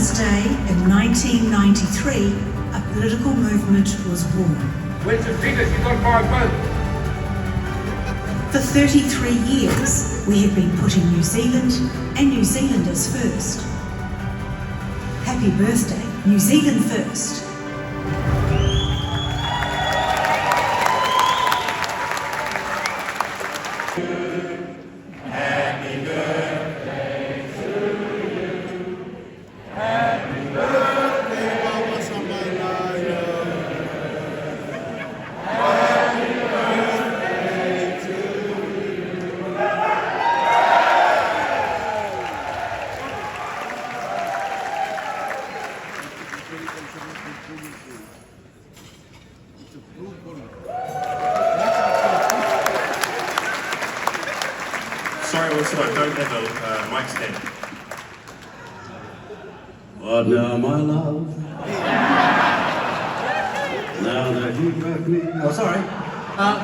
Independence Day in 1993, a political movement was born. Winston Peters, you got 5 votes. For 33 years, we have been putting New Zealand and New Zealanders first. Happy birthday, New Zealand first. Happy birthday to you. Happy birthday, Mama Samanaya. Happy birthday to you. Sorry, also I don't have a mic stand. What now, my love? Now that you've left me. Oh, sorry.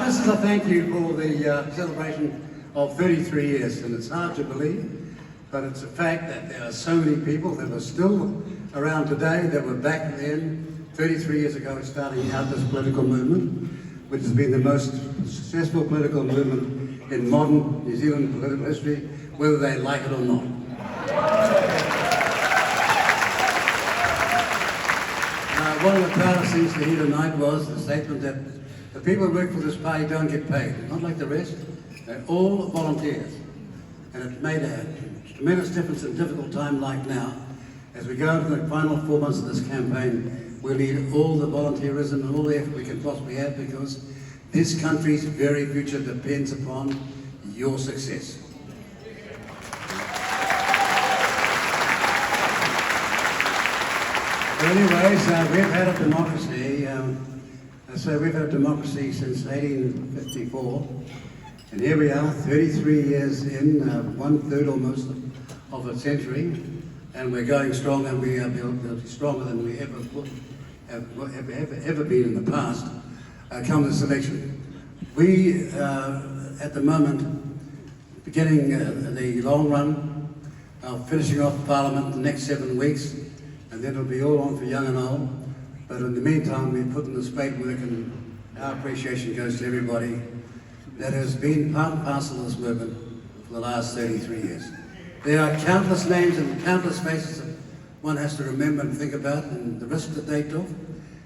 This is a thank you for the celebration of 33 years, and it's hard to believe, but it's a fact that there are so many people that are still around today that were back then, 33 years ago, starting out this political movement, which has been the most successful political movement in modern New Zealand political history, whether they like it or not. One of the proudest things to hear tonight was the statement that the people who work for this party don't get paid, not like the rest. They're all volunteers. And it's made a tremendous difference in a difficult time like now. As we go into the final 4 months of this campaign, we'll need all the volunteerism and all the effort we can possibly have, because this country's very future depends upon your success. Anyways, we've had a democracy. We've had a democracy since 1854, and here we are, 33 years in, 1/3 almost of a century, and we're going strong, and we are built stronger than we ever been in the past. Come this election, we at the moment beginning the long run of finishing off Parliament the next 7 weeks. And then it'll be all on for young and old. But in the meantime, we put in the spade work, and our appreciation goes to everybody that has been part and parcel of this movement for the last 33 years. There are countless names and countless faces that one has to remember and think about, and the risk that they took,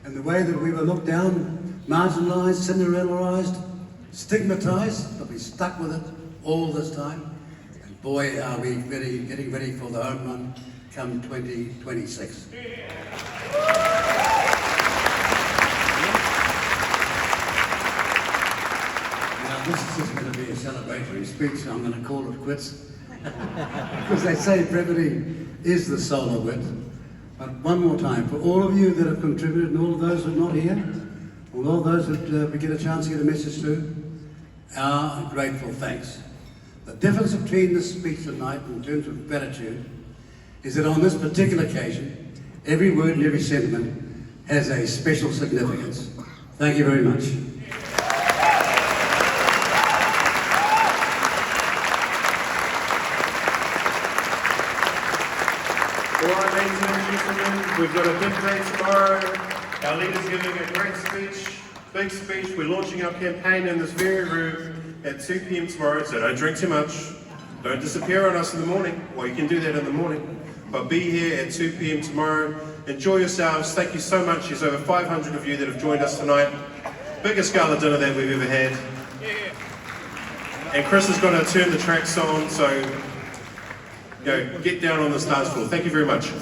and the way that we were looked down, marginalised, Cinderella-ised, stigmatised, but we stuck with it all this time. And boy, are we getting ready for the home run come 2026. Now this is just going to be a celebratory speech, so I'm going to call it quits. Because they say brevity is the soul of wit. But one more time, for all of you that have contributed, and all of those who are not here, all of those that we get a chance to get a message to, our grateful thanks. The difference between this speech tonight in terms of gratitude is that on this particular occasion, every word and every sentiment has a special significance. Thank you very much. All right, ladies and gentlemen, we've got a big day tomorrow. Our leader's giving a great speech, big speech. We're launching our campaign in this very room at 2 p.m. tomorrow, so don't drink too much. Don't disappear on us in the morning. Well, you can do that in the morning. But be here at 2 p.m. tomorrow. Enjoy yourselves. Thank you so much. There's over 500 of you that have joined us tonight. Biggest gala dinner that we've ever had. And Chris is going to turn the tracks on, so get down on this dance floor. Thank you very much.